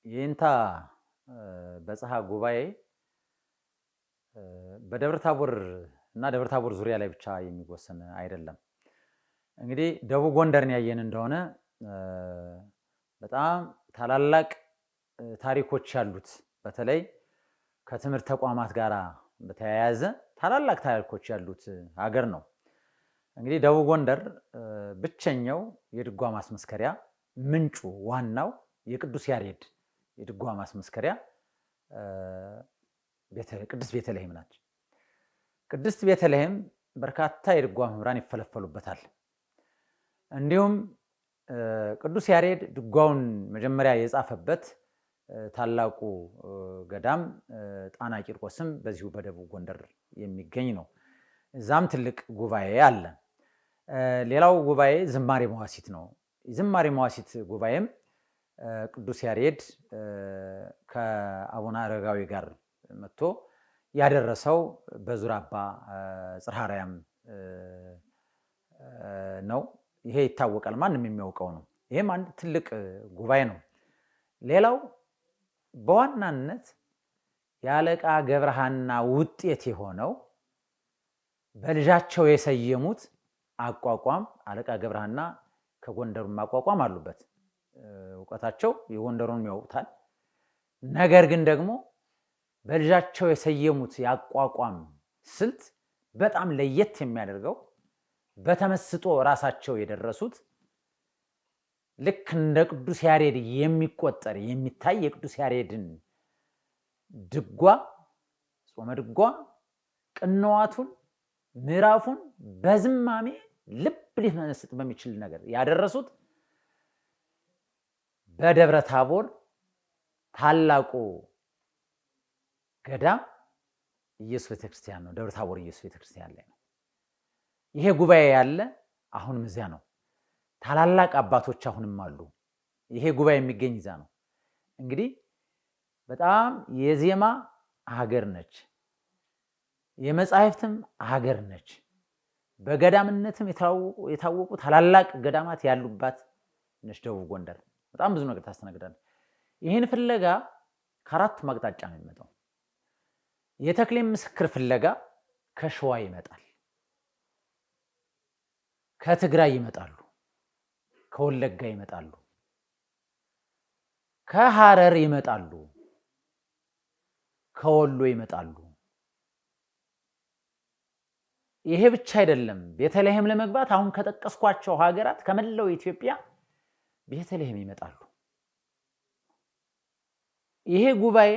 የእንታ በጽሐ ጉባኤ በደብረ ታቦር እና ደብረ ታቦር ዙሪያ ላይ ብቻ የሚወሰን አይደለም። እንግዲህ ደቡብ ጎንደርን ያየን እንደሆነ በጣም ታላላቅ ታሪኮች ያሉት በተለይ ከትምህርት ተቋማት ጋር በተያያዘ ታላላቅ ታሪኮች ያሉት ሀገር ነው። እንግዲህ ደቡብ ጎንደር ብቸኛው የድጓ ማስመስከሪያ ምንጩ ዋናው የቅዱስ ያሬድ የድጓ ማስመስከሪያ ቅድስት ቤተልሔም ናት። ቅድስት ቤተልሔም በርካታ የድጓ መምህራን ይፈለፈሉበታል። እንዲሁም ቅዱስ ያሬድ ድጓውን መጀመሪያ የጻፈበት ታላቁ ገዳም ጣና ቂርቆስም በዚሁ በደቡብ ጎንደር የሚገኝ ነው። እዛም ትልቅ ጉባኤ አለ። ሌላው ጉባኤ ዝማሬ መዋሲት ነው። ዝማሬ መዋሲት ጉባኤም ቅዱስ ያሬድ ከአቡነ አረጋዊ ጋር መጥቶ ያደረሰው በዙር አባ ጽርሐ አርያም ነው። ይሄ ይታወቃል፣ ማንም የሚያውቀው ነው። ይሄም አንድ ትልቅ ጉባኤ ነው። ሌላው በዋናነት የአለቃ ገብረሐና ውጤት የሆነው በልጃቸው የሰየሙት አቋቋም አለቃ ገብረሐና ከጎንደሩ ማቋቋም አሉበት። እውቀታቸው የጎንደሩን ያውቁታል። ነገር ግን ደግሞ በልጃቸው የሰየሙት ያቋቋም ስልት በጣም ለየት የሚያደርገው በተመስጦ ራሳቸው የደረሱት ልክ እንደ ቅዱስ ያሬድ የሚቆጠር የሚታይ የቅዱስ ያሬድን ድጓ ጾመ ድጓ ቅንዋቱን ምዕራፉን በዝማሜ ልብ ሊመስጥ በሚችል ነገር ያደረሱት በደብረ ታቦር ታላቁ ገዳም ኢየሱስ ቤተክርስቲያን ነው። ደብረ ታቦር ኢየሱስ ቤተክርስቲያን ላይ ነው ይሄ ጉባኤ ያለ። አሁንም እዚያ ነው። ታላላቅ አባቶች አሁንም አሉ። ይሄ ጉባኤ የሚገኝ እዛ ነው። እንግዲህ በጣም የዜማ ሀገር ነች፣ የመጻሕፍትም ሀገር ነች። በገዳምነትም የታወቁ ታላላቅ ገዳማት ያሉባት ነች ደቡብ ጎንደር። በጣም ብዙ ነገር ታስተናግዳለች። ይህን ፍለጋ ከአራቱ አቅጣጫ ነው የሚመጣው። የተክሌን ምስክር ፍለጋ ከሸዋ ይመጣል፣ ከትግራይ ይመጣሉ፣ ከወለጋ ይመጣሉ፣ ከሐረር ይመጣሉ፣ ከወሎ ይመጣሉ። ይሄ ብቻ አይደለም። ቤተልሔም ለመግባት አሁን ከጠቀስኳቸው ሀገራት ከመላው ኢትዮጵያ ቤተልሔም ይመጣሉ። ይሄ ጉባኤ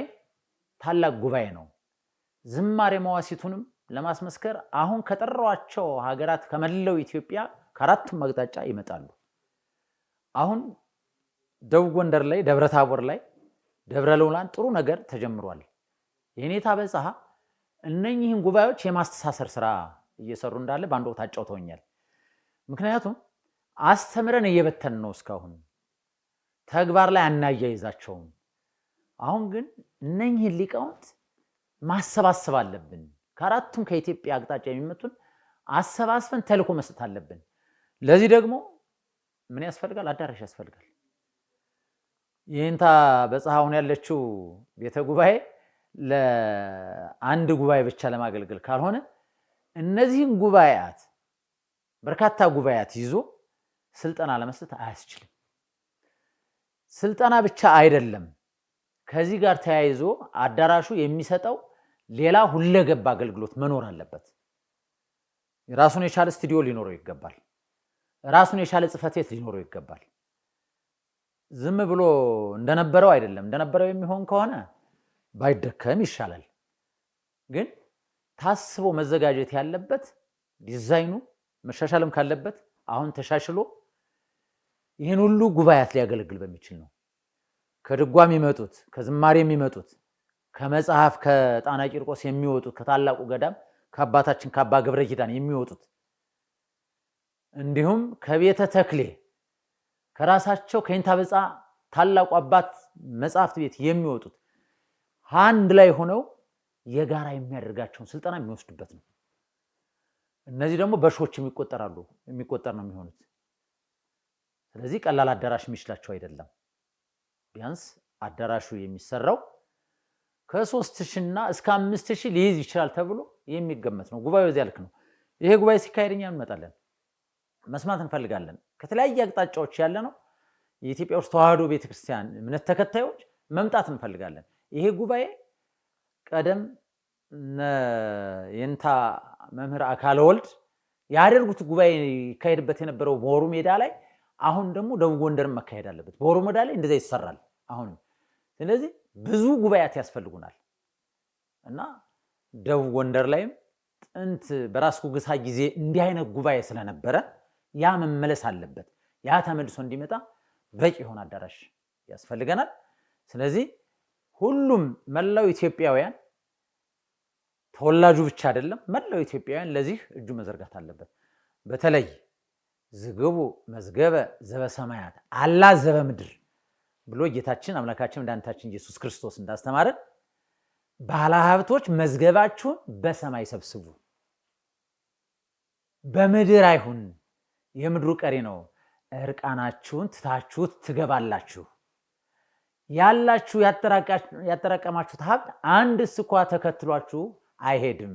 ታላቅ ጉባኤ ነው። ዝማሬ መዋሲቱንም ለማስመስከር አሁን ከጠራዋቸው ሀገራት ከመላው ኢትዮጵያ ከአራቱም አቅጣጫ ይመጣሉ። አሁን ደቡብ ጎንደር ላይ ደብረ ታቦር ላይ ደብረ ልዑላን ጥሩ ነገር ተጀምሯል። የኔታ በጽሐ እነኚህን ጉባኤዎች የማስተሳሰር ስራ እየሰሩ እንዳለ በአንድ ወቅት አጫውተውኛል። ምክንያቱም አስተምረን እየበተን ነው እስካሁን ተግባር ላይ አናያይዛቸውም። አሁን ግን እነኚህን ሊቃውንት ማሰባሰብ አለብን። ከአራቱም ከኢትዮጵያ አቅጣጫ የሚመጡን አሰባስበን ተልእኮ መስጠት አለብን። ለዚህ ደግሞ ምን ያስፈልጋል? አዳራሽ ያስፈልጋል። የእንታ በጽሐ አሁን ያለችው ቤተ ጉባኤ ለአንድ ጉባኤ ብቻ ለማገልገል ካልሆነ እነዚህን ጉባኤያት በርካታ ጉባኤያት ይዞ ስልጠና ለመስጠት አያስችልም። ስልጠና ብቻ አይደለም፣ ከዚህ ጋር ተያይዞ አዳራሹ የሚሰጠው ሌላ ሁለገብ አገልግሎት መኖር አለበት። ራሱን የቻለ ስቱዲዮ ሊኖረው ይገባል። ራሱን የቻለ ጽሕፈት ቤት ሊኖረው ይገባል። ዝም ብሎ እንደነበረው አይደለም። እንደነበረው የሚሆን ከሆነ ባይደከም ይሻላል። ግን ታስቦ መዘጋጀት ያለበት ዲዛይኑ መሻሻልም ካለበት አሁን ተሻሽሎ ይህን ሁሉ ጉባኤያት ሊያገለግል በሚችል ነው። ከድጓ የሚመጡት ከዝማሬ የሚመጡት ከመጽሐፍ ከጣና ቂርቆስ የሚወጡት ከታላቁ ገዳም ከአባታችን ከአባ ገብረ ኪዳን የሚወጡት እንዲሁም ከቤተ ተክሌ ከራሳቸው ከይንታ በጻ ታላቁ አባት መጽሐፍት ቤት የሚወጡት አንድ ላይ ሆነው የጋራ የሚያደርጋቸውን ስልጠና የሚወስዱበት ነው። እነዚህ ደግሞ በሺዎች የሚቆጠር ነው የሚሆኑት። ስለዚህ ቀላል አዳራሽ የሚችላቸው አይደለም። ቢያንስ አዳራሹ የሚሰራው ከ3000 እና እስከ 5000 ሊይዝ ይችላል ተብሎ የሚገመት ነው። ጉባኤው እዚያ ልክ ነው። ይሄ ጉባኤ ሲካሄድ እኛ እንመጣለን፣ መስማት እንፈልጋለን። ከተለያየ አቅጣጫዎች ያለ ነው የኢትዮጵያ ኦርቶዶክስ ተዋሕዶ ቤተክርስቲያን እምነት ተከታዮች መምጣት እንፈልጋለን። ይሄ ጉባኤ ቀደም የንታ መምህር አካለ ወልድ ያደርጉት ጉባኤ ይካሄድበት የነበረው ቦሩ ሜዳ ላይ አሁን ደግሞ ደቡብ ጎንደር መካሄድ አለበት። ቦሩ ሜዳ ላይ እንደዛ ይሰራል አሁን። ስለዚህ ብዙ ጉባኤያት ያስፈልጉናል እና ደቡብ ጎንደር ላይም ጥንት በራስ ጉግሳ ጊዜ እንዲህ አይነት ጉባኤ ስለነበረ ያ መመለስ አለበት። ያ ተመልሶ እንዲመጣ በቂ የሆነ አዳራሽ ያስፈልገናል። ስለዚህ ሁሉም መላው ኢትዮጵያውያን ተወላጁ ብቻ አይደለም፣ መላው ኢትዮጵያውያን ለዚህ እጁ መዘርጋት አለበት። በተለይ ዝግቡ መዝገበ ዘበሰማያት አላ ዘበምድር ብሎ ጌታችን አምላካችን መድኃኒታችን ኢየሱስ ክርስቶስ እንዳስተማረን ባለሀብቶች መዝገባችሁን በሰማይ ሰብስቡ፣ በምድር አይሁን፣ የምድሩ ቀሪ ነው፣ እርቃናችሁን ትታችሁት ትገባላችሁ። ያላችሁ ያጠራቀማችሁት ሀብት አንድስ እንኳ ተከትሏችሁ አይሄድም።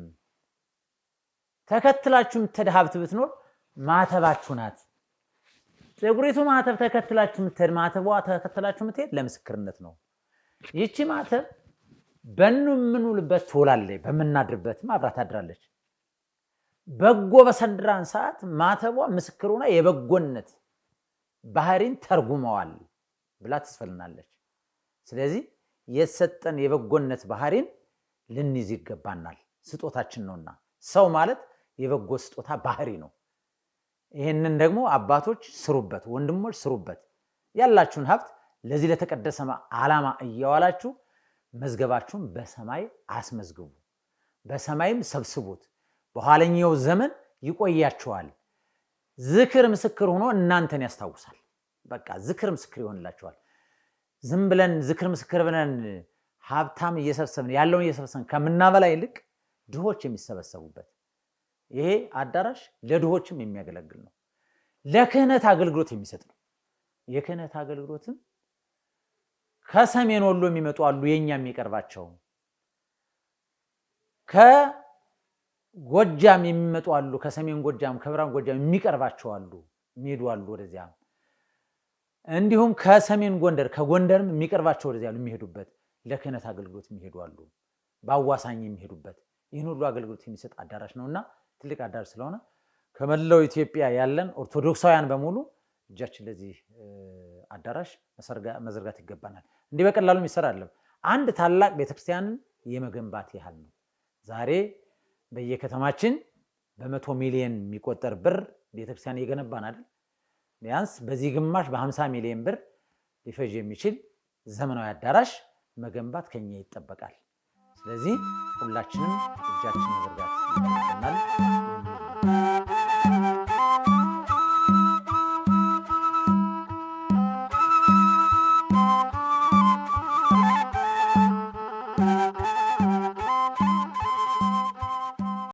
ተከትላችሁ የምትሄድ ሀብት ብትኖር ማተባችሁ ናት። ፀጉሪቱ ማተብ ተከትላችሁ የምትሄድ ማተቧ ተከትላችሁ የምትሄድ ለምስክርነት ነው። ይቺ ማተብ በምንውልበት ትውላለች፣ በምናድርበትም አብራ ታድራለች። በጎ በሰንድራን ሰዓት ማተቧ ምስክር ሆና የበጎነት ባህሪን ተርጉመዋል ብላ ትስፈልናለች። ስለዚህ የተሰጠን የበጎነት ባህሪን ልንይዝ ይገባናል። ስጦታችን ነውና ሰው ማለት የበጎ ስጦታ ባህሪ ነው። ይህንን ደግሞ አባቶች ስሩበት፣ ወንድሞች ስሩበት። ያላችሁን ሀብት ለዚህ ለተቀደሰ ዓላማ እያዋላችሁ መዝገባችሁን በሰማይ አስመዝግቡ፣ በሰማይም ሰብስቡት። በኋለኛው ዘመን ይቆያችኋል። ዝክር ምስክር ሆኖ እናንተን ያስታውሳል። በቃ ዝክር ምስክር ይሆንላችኋል። ዝም ብለን ዝክር ምስክር ብለን ሀብታም እየሰበሰብን ያለውን እየሰበሰብን ከምናበላ ይልቅ ድሆች የሚሰበሰቡበት ይሄ አዳራሽ ለድሆችም የሚያገለግል ነው። ለክህነት አገልግሎት የሚሰጥ ነው። የክህነት አገልግሎትም ከሰሜን ወሎ የሚመጡ አሉ፣ የኛ የሚቀርባቸው ከጎጃም የሚመጡ አሉ፣ ከሰሜን ጎጃም ከብርሃን ጎጃም የሚቀርባቸው አሉ፣ የሚሄዱ አሉ ወደዚያ። እንዲሁም ከሰሜን ጎንደር ከጎንደርም የሚቀርባቸው ወደዚያ አሉ፣ የሚሄዱበት ለክህነት አገልግሎት የሚሄዱ አሉ፣ በአዋሳኝ የሚሄዱበት። ይህን ሁሉ አገልግሎት የሚሰጥ አዳራሽ ነውና ትልቅ አዳራሽ ስለሆነ ከመላው ኢትዮጵያ ያለን ኦርቶዶክሳውያን በሙሉ እጃችን ለዚህ አዳራሽ መዘርጋት ይገባናል። እንዲህ በቀላሉ የሚሰራ አይደለም። አንድ ታላቅ ቤተክርስቲያንን የመገንባት ያህል ነው። ዛሬ በየከተማችን በ100 ሚሊዮን የሚቆጠር ብር ቤተክርስቲያን እየገነባን አይደል? ቢያንስ በዚህ ግማሽ በ50 ሚሊዮን ብር ሊፈጅ የሚችል ዘመናዊ አዳራሽ መገንባት ከኛ ይጠበቃል። ስለዚህ ሁላችንም እጃችን መዘርጋት ይገባናል።